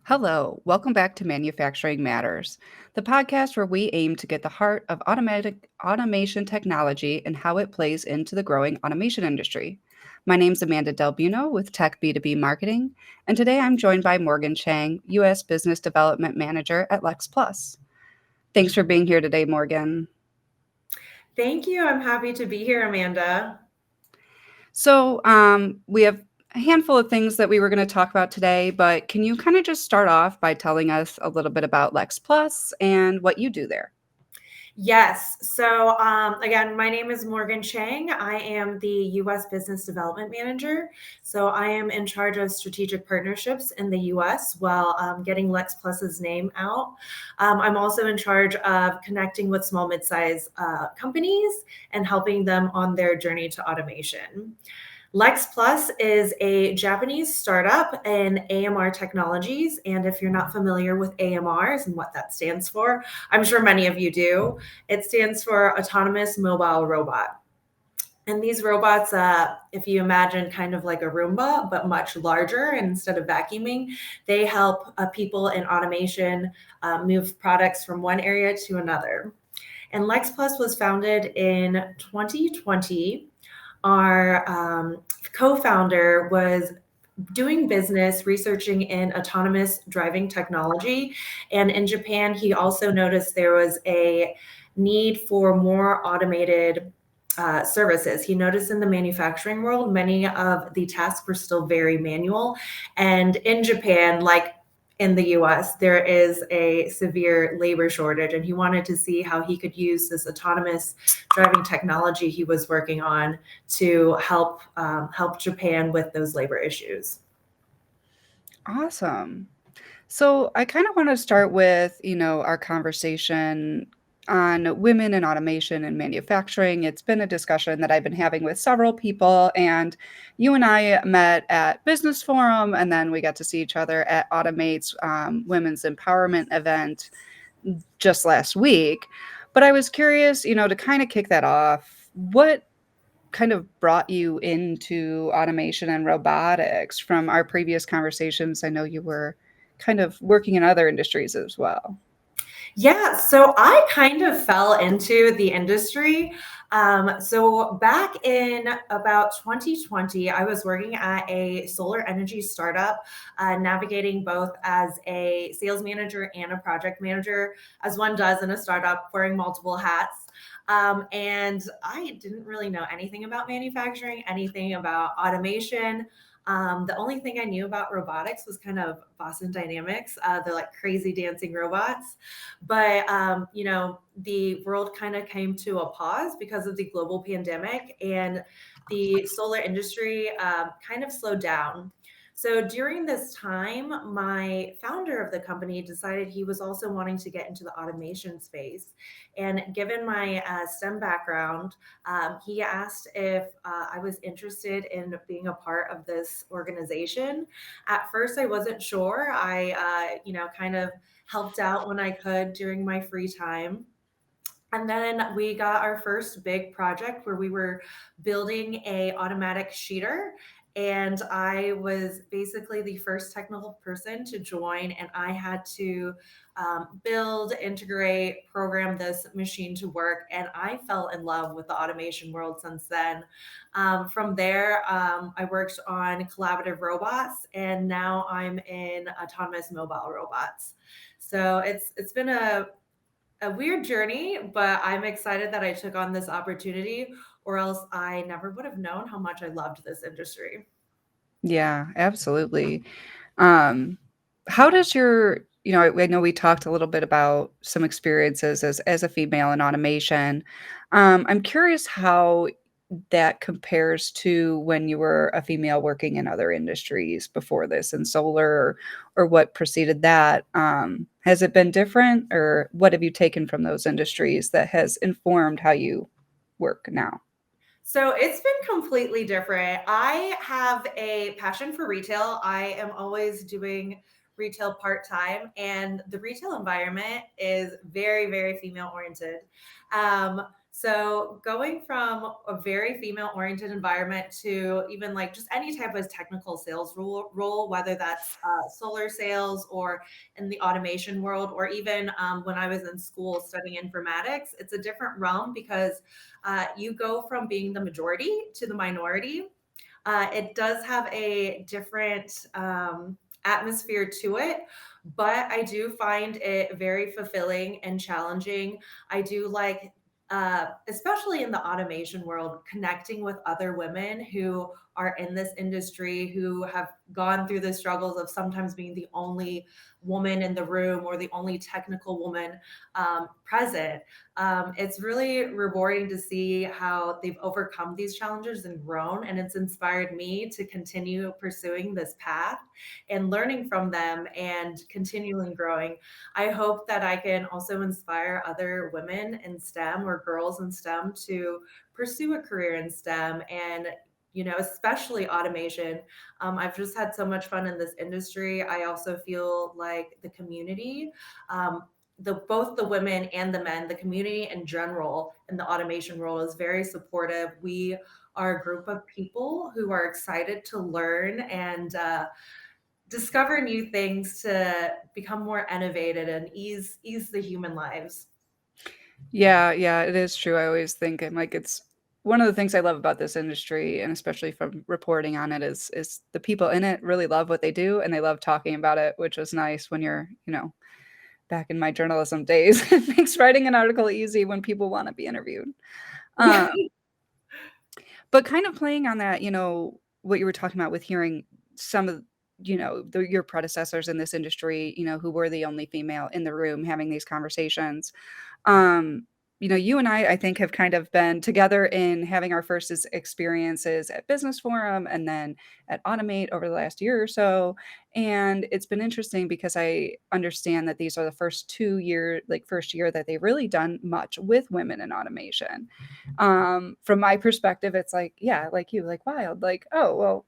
Hello, welcome back to Manufacturing Matters, the podcast where we aim to get the heart of automatic automation technology and how it plays into the growing automation industry. My name's Amanda Del Buono with Tech B2B Marketing, and today I'm joined by Morgan Chang, U.S. Business Development Manager at LexxPluss. Thanks for being here today, Morgan. Thank you. I'm happy to be here, Amanda. So, we have a handful of things that we were going to talk about today, but can you kind of just start off by telling us a little bit about LexxPluss and what you do there? Yes. Again, my name is Morgan Chang. I am the U.S. Business Development Manager. So, I am in charge of strategic partnerships in the U.S. while getting LexxPluss's name out. I'm also in charge of connecting with small, mid-size companies and helping them on their journey to automation. LexxPluss is a Japanese startup in AMR technologies. And if you're not familiar with AMRs and what that stands for, I'm sure many of you do. It stands for Autonomous Mobile Robot. And these robots, if you imagine kind of like a Roomba, but much larger, and instead of vacuuming, they help people in automation move products from one area to another. And LexxPluss was founded in 2020. Our co-founder was doing business researching in autonomous driving technology. And in Japan, he also noticed there was a need for more automated services. He noticed in the manufacturing world, many of the tasks were still very manual. And in Japan, like in the US, there is a severe labor shortage, and he wanted to see how he could use this autonomous driving technology he was working on to help Japan with those labor issues. Awesome. So I kind of want to start with, our conversation on women in automation and manufacturing. It's been a discussion that I've been having with several people, and you and I met at Business Forum, and then we got to see each other at Automate's Women's Empowerment event just last week. But I was curious, to kind of kick that off, what kind of brought you into automation and robotics? From our previous conversations, I know you were kind of working in other industries as well. Yeah, so I kind of fell into the industry. So back in about 2020, I was working at a solar energy startup, navigating both as a sales manager and a project manager, as one does in a startup, wearing multiple hats. And I didn't really know anything about manufacturing, anything about automation. The only thing I knew about robotics was kind of Boston Dynamics, the like crazy dancing robots. But the world kind of came to a pause because of the global pandemic, and the solar industry kind of slowed down. So during this time, my founder of the company decided he was also wanting to get into the automation space. And given my STEM background, he asked if I was interested in being a part of this organization. At first, I wasn't sure. I kind of helped out when I could during my free time. And then we got our first big project where we were building a automatic sheeter, and I was basically the first technical person to join, and I had to build, integrate, program this machine to work. And I fell in love with the automation world since then. From there, I worked on collaborative robots, and now I'm in autonomous mobile robots. So it's been a weird journey, but I'm excited that I took on this opportunity, or else I never would have known how much I loved this industry. Yeah, absolutely. Um, how does I know we talked a little bit about some experiences as a female in automation. I'm curious how that compares to when you were a female working in other industries before this, in solar, or what preceded that. Has it been different, or what have you taken from those industries that has informed how you work now? So it's been completely different. I have a passion for retail. I am always doing retail part time, and the retail environment is very, very female oriented. Um, So going from a very female oriented environment to even like just any type of technical sales role whether that's solar sales or in the automation world, or even when I was in school studying informatics, it's a different realm because you go from being the majority to the minority. It does have a different atmosphere to it, but I do find it very fulfilling and challenging. I do like, especially in the automation world, connecting with other women who are in this industry who have gone through the struggles of sometimes being the only woman in the room or the only technical woman present. It's really rewarding to see how they've overcome these challenges and grown, and it's inspired me to continue pursuing this path and learning from them and continually growing. I hope that I can also inspire other women in STEM or girls in STEM to pursue a career in STEM and especially automation. I've just had so much fun in this industry. I also feel like the community, both the women and the men, the community in general in the automation world is very supportive. We are a group of people who are excited to learn and discover new things to become more innovative and ease the human lives. Yeah, yeah, it is true. I always think I'm like it's one of the things I love about this industry and especially from reporting on it is the people in it really love what they do and they love talking about it, which was nice when you're, back in my journalism days. It makes writing an article easy when people want to be interviewed. Um, but kind of playing on that, what you were talking about with hearing some of your predecessors in this industry, who were the only female in the room having these conversations. Um, you and I think, have kind of been together in having our first experiences at Business Forum and then at Automate over the last year or so. And it's been interesting because I understand that these are the first year that they've really done much with women in automation. From my perspective, it's like, yeah, like you, like wild, like, oh, well,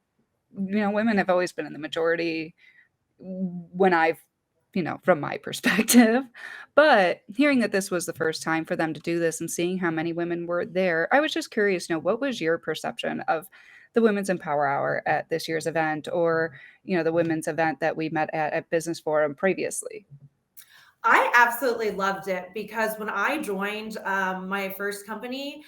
women have always been in the majority when I've, from my perspective. But hearing that this was the first time for them to do this and seeing how many women were there, I was just curious, what was your perception of the Women's Empower Hour at this year's event or, the women's event that we met at Business Forum previously? I absolutely loved it because when I joined my first company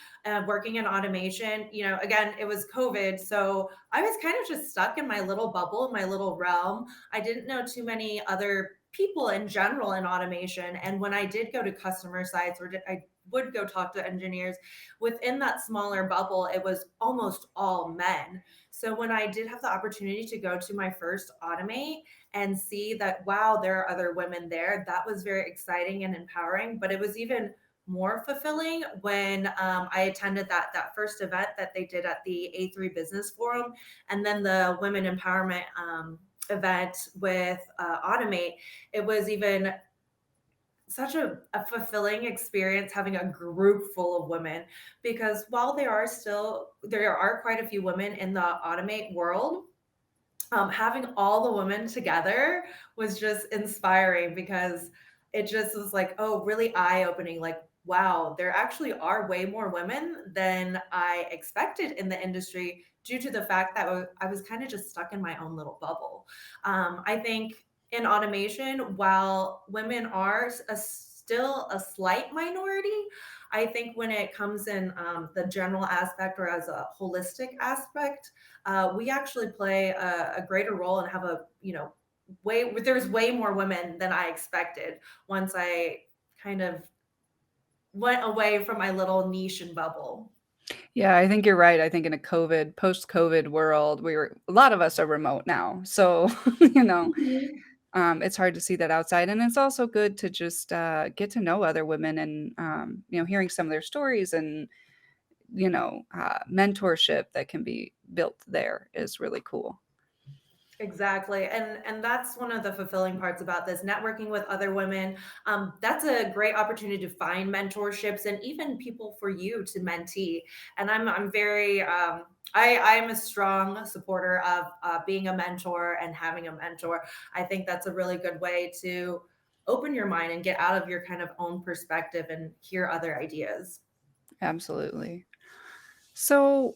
working in automation, again, it was COVID. So I was kind of just stuck in my little bubble, in my little realm. I didn't know too many other people in general in automation. And when I did go to customer sites or I would go talk to engineers within that smaller bubble, it was almost all men. So when I did have the opportunity to go to my first Automate, and see that, wow, there are other women there. That was very exciting and empowering. But it was even more fulfilling when I attended that first event that they did at the A3 Business Forum, and then the Women Empowerment event with Automate. It was even such a fulfilling experience having a group full of women because while there are quite a few women in the Automate world, having all the women together was just inspiring because it just was like, oh, really eye opening. Like, wow, there actually are way more women than I expected in the industry due to the fact that I was kind of just stuck in my own little bubble. I think in automation, while women are still a slight minority, I think when it comes in the general aspect or as a holistic aspect, we actually play a greater role and have a there's way more women than I expected once I kind of went away from my little niche and bubble. Yeah, I think you're right. I think in a post-COVID world, a lot of us are remote now. So, you know, Mhm. it's hard to see that outside. And it's also good to just get to know other women and, hearing some of their stories and, mentorship that can be built there is really cool. Exactly. And that's one of the fulfilling parts about this networking with other women. That's a great opportunity to find mentorships and even people for you to mentee. And I'm very I'm a strong supporter of being a mentor and having a mentor. I think that's a really good way to open your mind and get out of your kind of own perspective and hear other ideas. Absolutely. So,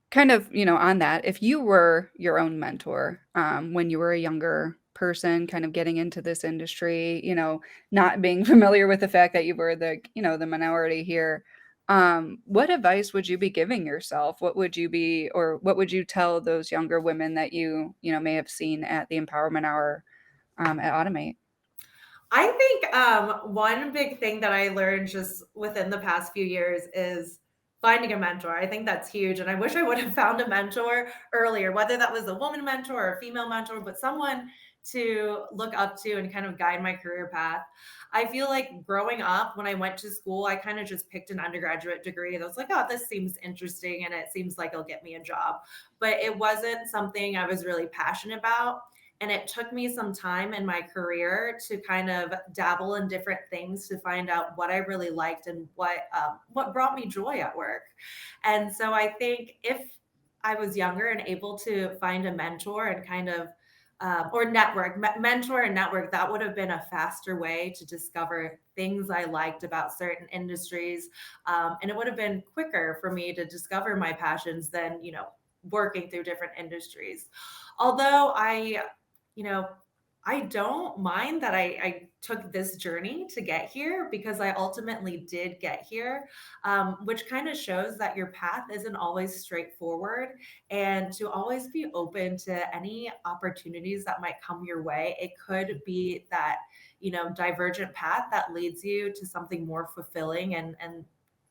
kind of, on that, if you were your own mentor, when you were a younger person, kind of getting into this industry, not being familiar with the fact that you were the minority here, what advice would you be giving yourself? What would you be, or what would you tell those younger women that may have seen at the Empowerment Hour, at Automate? I think one big thing that I learned just within the past few years is finding a mentor. I think that's huge. And I wish I would have found a mentor earlier, whether that was a woman mentor or a female mentor, but someone to look up to and kind of guide my career path. I feel like growing up, when I went to school, I kind of just picked an undergraduate degree. And I was like, oh, this seems interesting and it seems like it'll get me a job. But it wasn't something I was really passionate about. And it took me some time in my career to kind of dabble in different things to find out what I really liked and what brought me joy at work. And so I think if I was younger and able to find a mentor and kind of or mentor and network, that would have been a faster way to discover things I liked about certain industries. And it would have been quicker for me to discover my passions than, working through different industries. Although you know, I don't mind that I took this journey to get here because I ultimately did get here, which kind of shows that your path isn't always straightforward and to always be open to any opportunities that might come your way. It could be that, divergent path that leads you to something more fulfilling and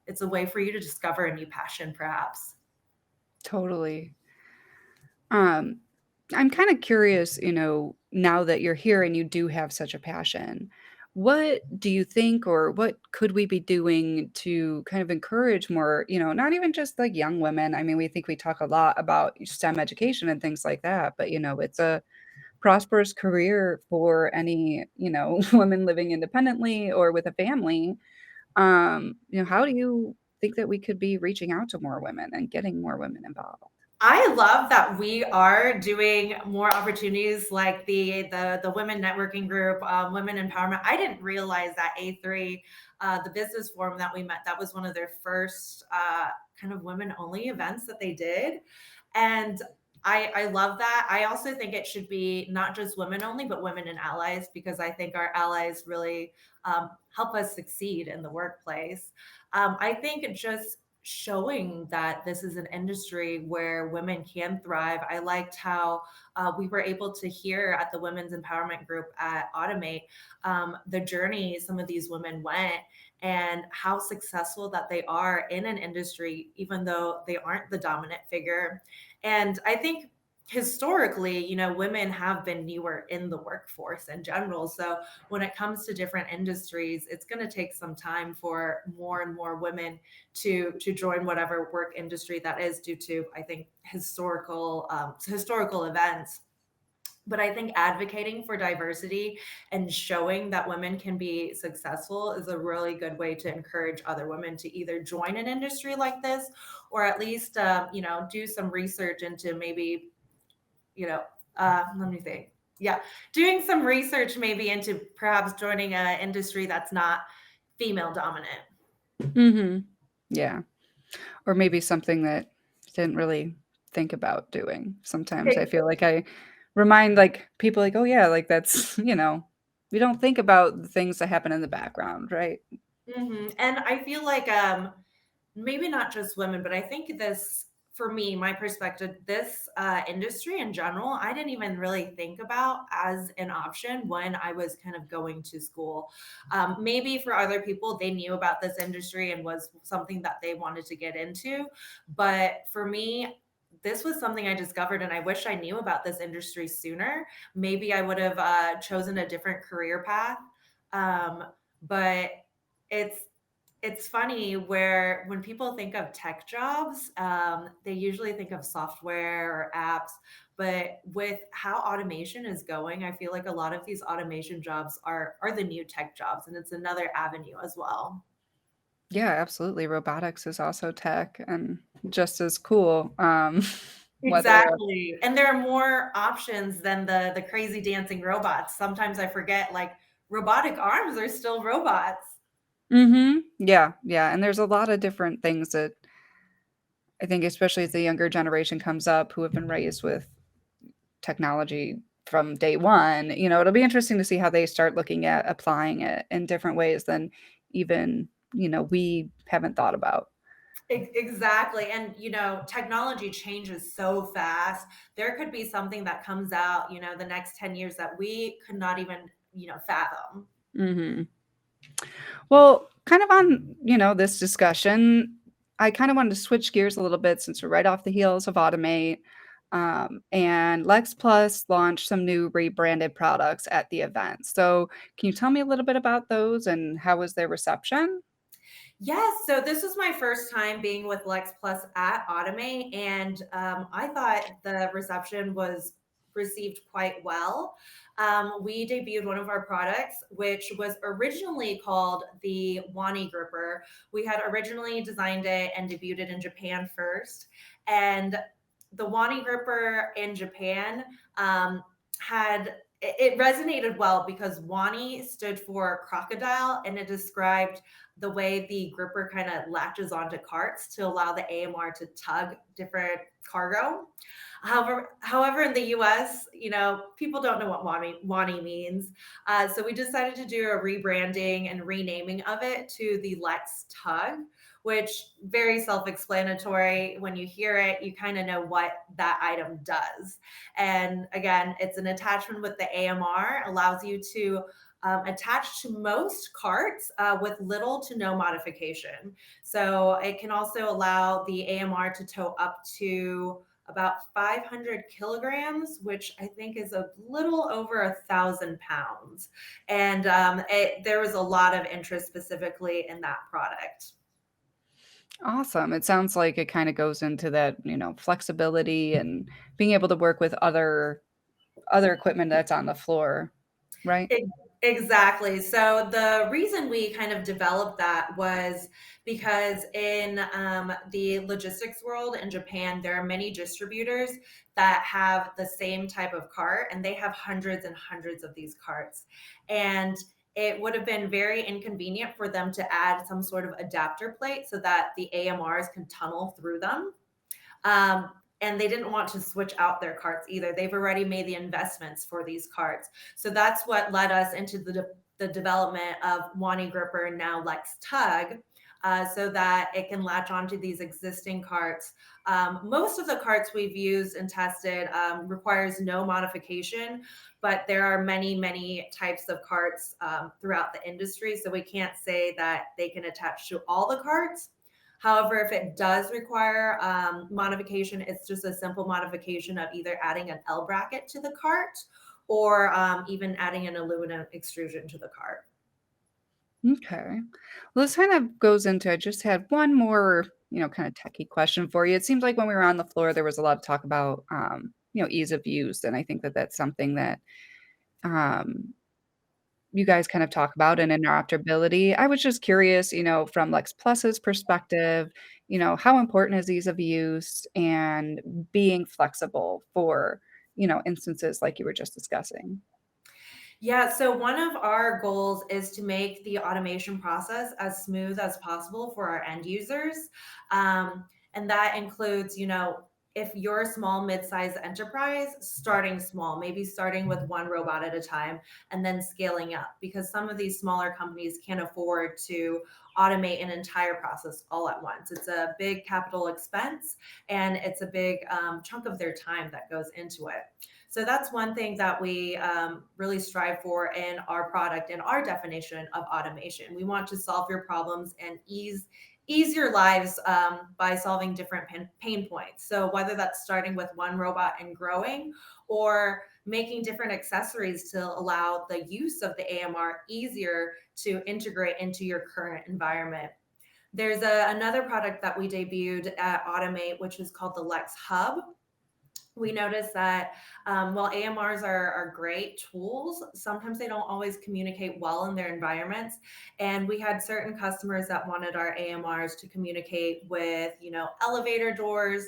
it's a way for you to discover a new passion, perhaps. Totally. Um, I'm kind of curious, now that you're here and you do have such a passion, what do you think, or what could we be doing to kind of encourage more, not even just like young women? I mean, we talk a lot about STEM education and things like that, but it's a prosperous career for any, women living independently or with a family. How do you think that we could be reaching out to more women and getting more women involved? I love that we are doing more opportunities like the women networking group, women empowerment. I didn't realize that A3, the business forum that we met, that was one of their first kind of women only events that they did, and I love that. I also think it should be not just women only, but women and allies because I think our allies really help us succeed in the workplace. I think just showing that this is an industry where women can thrive. I liked how we were able to hear at the Women's Empowerment Group at Automate the journey some of these women went and how successful that they are in an industry, even though they aren't the dominant figure. And I think historically, women have been newer in the workforce in general. So when it comes to different industries, it's going to take some time for more and more women to join whatever work industry that is due to, I think, historical events. But I think advocating for diversity and showing that women can be successful is a really good way to encourage other women to either join an industry like this or at least do some research into maybe let me think. Yeah, doing some research maybe into perhaps joining an industry that's not female dominant. Mhm. Yeah. Or maybe something that didn't really think about doing. Sometimes I feel like I remind, like, people like, "Oh, yeah, like, that's" we don't think about the things that happen in the background, right? And I feel like maybe not just women, but I think this, for me, my perspective, this industry in general, I didn't even really think about as an option when I was kind of going to school. Maybe for other people, they knew about this industry and was something that they wanted to get into. But for me, this was something I discovered, and I wish I knew about this industry sooner. Maybe I would have chosen a different career path. But it's it's funny where when people think of tech jobs, they usually think of software or apps. But with how automation is going, I feel like a lot of these automation jobs are the new tech jobs, and it's another avenue as well. Yeah, absolutely. Robotics is also tech and just as cool, whether Exactly. And there are more options than the crazy dancing robots. Sometimes I forget like robotic arms are still robots. Mhm. Yeah, yeah, and there's a lot of different things that I think especially as the younger generation comes up who have been raised with technology from day one, it'll be interesting to see how they start looking at applying it in different ways than even, we haven't thought about. Exactly. And, technology changes so fast. There could be something that comes out, the next 10 years that we could not even, fathom. Mhm. Well, kind of on, this discussion, I kind of wanted to switch gears a little bit since we're right off the heels of Automate. And LexxPluss launched some new rebranded products at the event. So, can you tell me a little bit about those and how was their reception? Yes, so this was my first time being with LexxPluss at Automate, and I thought the reception was received quite well. We debuted one of our products, which was originally called the Wani Gripper. We had originally designed it and debuted it in Japan first, and the Wani Gripper in Japan had it resonated well because Wani stood for crocodile, and it described the way the gripper kind of latches onto carts to allow the AMR to tug different cargo. However, in the US, people don't know what Wani means. So we decided to do a rebranding and renaming of it to the Lex Tug, which very self-explanatory. When you hear it, you kind of know what that item does. And again, it's an attachment with the AMR, allows you to attached to most carts with little to no modification. So it can also allow the AMR to tow up to about 500 kilograms, which I think is a little over 1,000 pounds. And there was a lot of interest specifically in that product. Awesome. It sounds like it kind of goes into that, flexibility and being able to work with other equipment that's on the floor, right? E- Exactly. So the reason we kind of developed that was because in the logistics world in Japan, there are many distributors that have the same type of cart, and they have hundreds and hundreds of these carts. And it would have been very inconvenient for them to add some sort of adapter plate so that the AMRs can tunnel through them. And they didn't want to switch out their carts either. They've already made the investments for these carts. So that's what led us into the development of Wani Gripper and now Lex Tug. So that it can latch onto these existing carts. Most of the carts we've used and tested requires no modification, but there are many, many types of carts throughout the industry. So we can't say that they can attach to all the carts. However, if it does require modification, it's just a simple modification of either adding an L bracket to the cart or even adding an aluminum extrusion to the cart. Okay. Well, this kind of goes into I just had one more, kind of techie question for you. It seems like when we were on the floor, there was a lot of talk about, ease of use, and I think that that's something that um, you guys kind of talk about in interoperability. I was just curious, from Lex Plus's perspective, how important is ease of use and being flexible for, instances like you were just discussing? Yeah, so one of our goals is to make the automation process as smooth as possible for our end users. And that includes, if you're a small, mid-sized enterprise, starting small, maybe starting with one robot at a time and then scaling up because some of these smaller companies can't afford to automate an entire process all at once. It's a big capital expense and it's a big chunk of their time that goes into it. So that's one thing that we really strive for in our product and our definition of automation. We want to solve your problems and ease your lives by solving different pain points. So whether that's starting with one robot and growing, or making different accessories to allow the use of the AMR easier to integrate into your current environment. There's another product that we debuted at Automate, which is called the Lex Hub, we noticed that while AMRs are great tools, sometimes they don't always communicate well in their environments. And we had certain customers that wanted our AMRs to communicate with, elevator doors.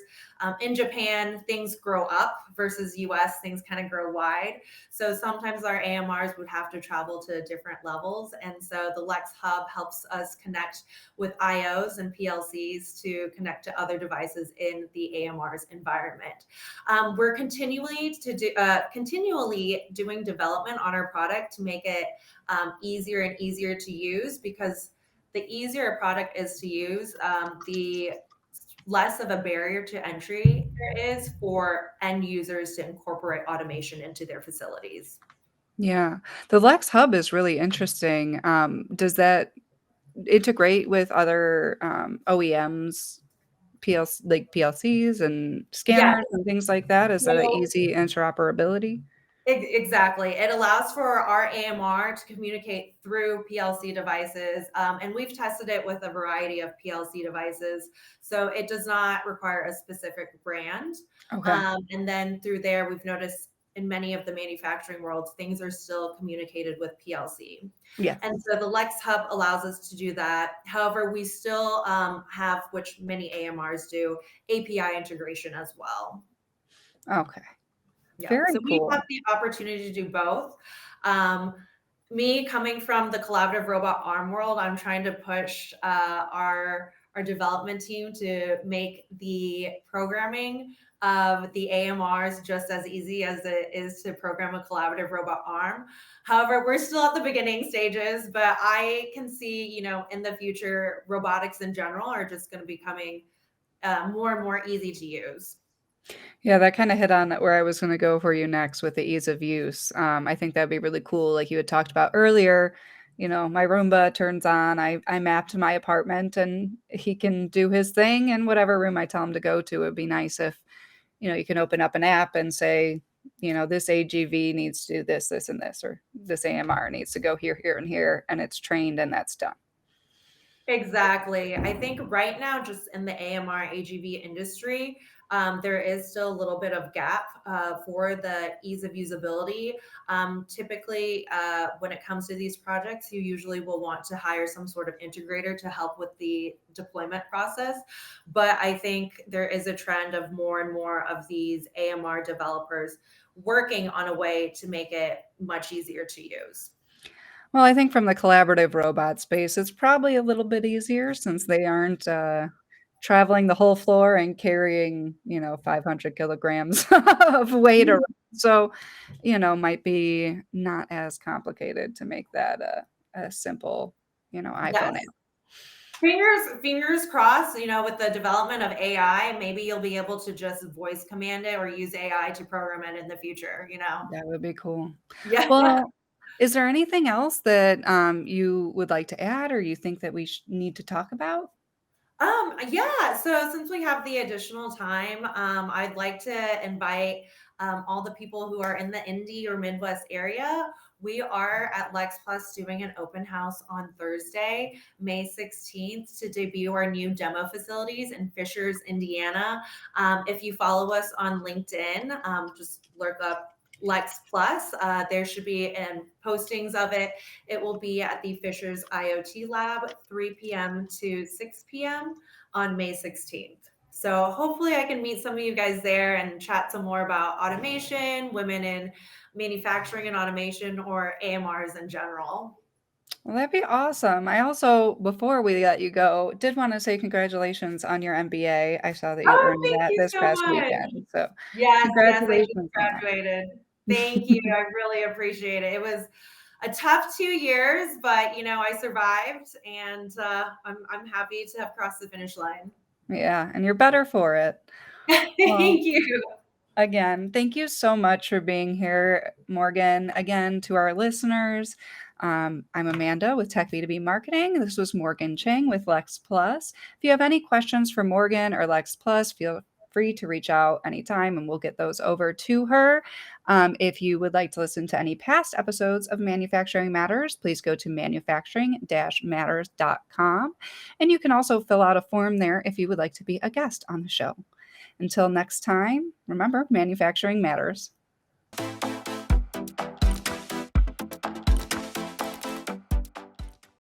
In Japan, things grow up versus US, things kind of grow wide. So sometimes our AMRs would have to travel to different levels. And so the Lex Hub helps us connect with IOs and PLCs to connect to other devices in the AMR's environment. We're continually doing development on our product to make it easier and easier to use, because the easier a product is to use, the less of a barrier to entry there is for end users to incorporate automation into their facilities. Yeah. The Lex Hub is really interesting. Does that integrate with other, OEMs, PLCs and Yes. scanners and things like that? Is that a So easy interoperability? Exactly. It allows for our AMR to communicate through PLC devices. And we've tested it with a variety of PLC devices. So it does not require a specific brand. Okay. And then through there, we've noticed in many of the manufacturing worlds, things are still communicated with PLC. Yeah. And so the Lex Hub allows us to do that. However, we still have, which many AMRs do, API integration as well. Okay. Yeah. So Very we have cool. the opportunity to do both. Um, Me coming from the collaborative robot arm world, I'm trying to push our development team to make the programming of the AMRs just as easy as it is to program a collaborative robot arm. However, we're still at the beginning stages, but I can see, in the future, robotics in general are just going to be becoming more and more easy to use. Yeah, that kinda hit on where I was gonna go for you next with the ease of use. I think that'd be really cool, like you had talked about earlier, my Roomba turns on, I map to my apartment, and he can do his thing in whatever room I tell him to go to. It'd be nice if, you can open up an app and say, "This AGV needs to do this, this, and this," or "This AMR needs to go here, here, and here," and it's trained and that's done. Exactly. I think right now, just in the AMR AGV industry, there is still a little bit of gap for the ease of usability. Typically, when it comes to these projects, you usually will want to hire some sort of integrator to help with the deployment process. But I think there is a trend of more and more of these AMR developers working on a way to make it much easier to use. Well, I think from the collaborative robot space, it's probably a little bit easier since they aren't, traveling the whole floor and carrying, 500 kilograms of weight around. So, might be not as complicated to make that a simple, iPhone Yes. app. Fingers crossed, with the development of AI, maybe you'll be able to just voice command it or use AI to program it in the future. That would be cool. Yeah. Well, is there anything else that, you would like to add or you think that we need to talk about? Yeah. So since we have the additional time, I'd like to invite all the people who are in the Indy or Midwest area. We are at LexxPluss doing an open house on Thursday, May 16th, to debut our new demo facilities in Fishers, Indiana. If you follow us on LinkedIn, just look up LexxPluss. There should be postings of it. It will be at the Fishers IoT Lab, 3 p.m. to 6 p.m. on May 16th. So hopefully I can meet some of you guys there and chat some more about automation, women in manufacturing and automation, or AMRs in general. Well, that'd be awesome. I also, before we let you go, did wanna say congratulations on your MBA. I saw that you Oh, earned thank that you this so past much. weekend, so Yes, I just congratulations on that. graduated. Thank you. I really appreciate it. It was a tough 2 years, but I survived, and I'm happy to have crossed the finish line. Yeah, and you're better for it. Well, Thank you. again, thank you so much for being here, Morgan. Again, to our listeners, I'm Amanda with Tech B2B Marketing. This was Morgan Chang with Lex Plus. If you have any questions for Morgan or Lex Plus, feel free to reach out anytime and we'll get those over to her. If you would like to listen to any past episodes of Manufacturing Matters, please go to manufacturing-matters.com. And you can also fill out a form there if you would like to be a guest on the show. Until next time, remember, manufacturing matters.